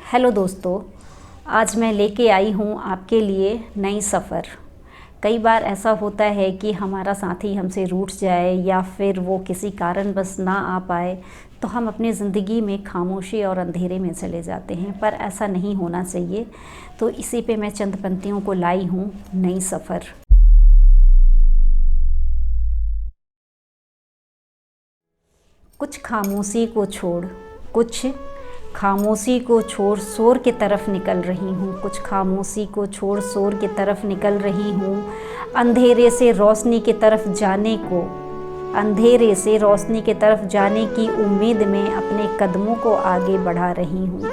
Hello दोस्तों, आज मैं लेके आई हूँ आपके लिए नई सफ़र। कई बार ऐसा होता है कि हमारा साथी हमसे रूठ जाए या फिर वो किसी कारणवश ना आ पाए तो हम अपनी ज़िंदगी में खामोशी और अंधेरे में चले जाते हैं, पर ऐसा नहीं होना चाहिए। तो इसी पे मैं चंद पंक्तियों को लाई हूँ, नई सफ़र। कुछ खामोशी को छोड़ शोर की तरफ निकल रही हूँ। कुछ खामोशी को छोड़ शोर की तरफ निकल रही हूँ। अंधेरे से रोशनी की तरफ जाने की उम्मीद में अपने कदमों को आगे बढ़ा रही हूँ।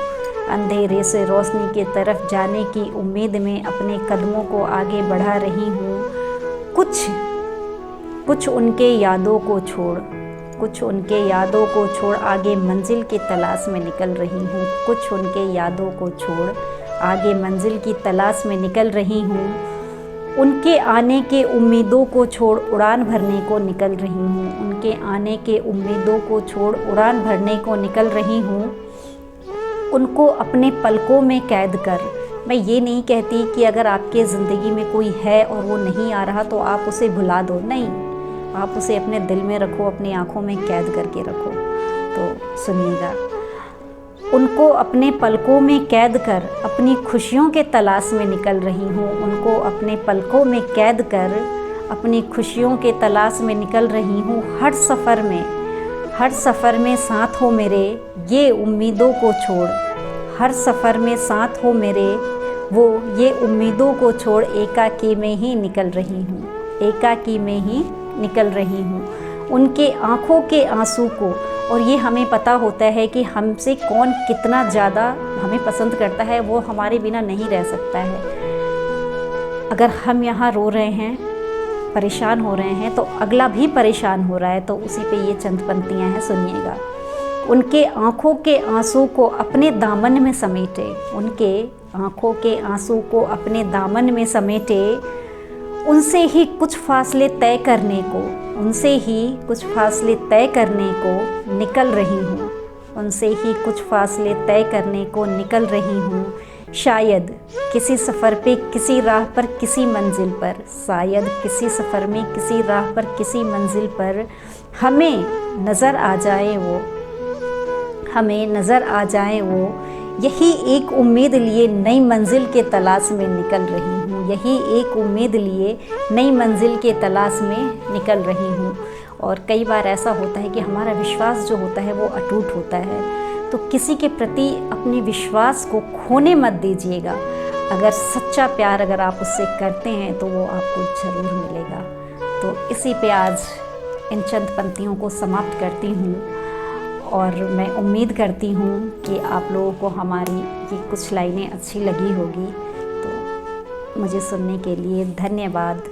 अंधेरे से रोशनी की तरफ जाने की उम्मीद में अपने कदमों को आगे बढ़ा रही हूँ। कुछ उनके यादों को छोड़ आगे मंजिल की तलाश में निकल रही हूँ। कुछ उनके यादों को छोड़ आगे मंजिल की तलाश में निकल रही हूँ। उनके आने के उम्मीदों को छोड़ उड़ान भरने को निकल रही हूँ। उनके आने के उम्मीदों को छोड़ उड़ान भरने को निकल रही हूँ। उनको अपने पलकों में कैद कर। मैं ये नहीं कहती कि अगर आपके ज़िंदगी में कोई है और वो नहीं आ रहा तो आप उसे भुला दो, नहीं, आप उसे अपने दिल में रखो, अपनी आँखों में कैद करके रखो। तो सुनिएगा। उनको अपने पलकों में कैद कर अपनी खुशियों के तलाश में निकल रही हूँ। उनको अपने पलकों में कैद कर अपनी खुशियों के तलाश में निकल रही हूँ। हर सफ़र में साथ हो मेरे, ये उम्मीदों को छोड़। हर सफ़र में साथ हो मेरे, ये उम्मीदों को छोड़ एकाकी में ही निकल रही हूँ। उनके आँखों के आंसू को, और ये हमें पता होता है कि हमसे कौन कितना ज़्यादा हमें पसंद करता है, वो हमारे बिना नहीं रह सकता है। अगर हम यहाँ रो रहे हैं, परेशान हो रहे हैं, तो अगला भी परेशान हो रहा है। तो उसी पे ये चंद पंक्तियाँ हैं, सुनिएगा। उनके आँखों के आंसू को अपने दामन में समेटे। उनके आँखों के आंसू को अपने दामन में समेटे। उनसे ही कुछ फासले तय करने को निकल रही हूँ। शायद किसी सफ़र पे किसी राह पर किसी मंजिल पर हमें नज़र आ जाए वो। यही एक उम्मीद लिए नई मंजिल के तलाश में निकल रही हूँ। और कई बार ऐसा होता है कि हमारा विश्वास जो होता है वो अटूट होता है। तो किसी के प्रति अपने विश्वास को खोने मत दीजिएगा। अगर सच्चा प्यार अगर आप उससे करते हैं तो वो आपको ज़रूर मिलेगा। तो इसी पे आज इन चंद पंक्तियों को समाप्त करती हूँ और मैं उम्मीद करती हूँ कि आप लोगों को हमारी ये कुछ लाइनें अच्छी लगी होगी। तो मुझे सुनने के लिए धन्यवाद।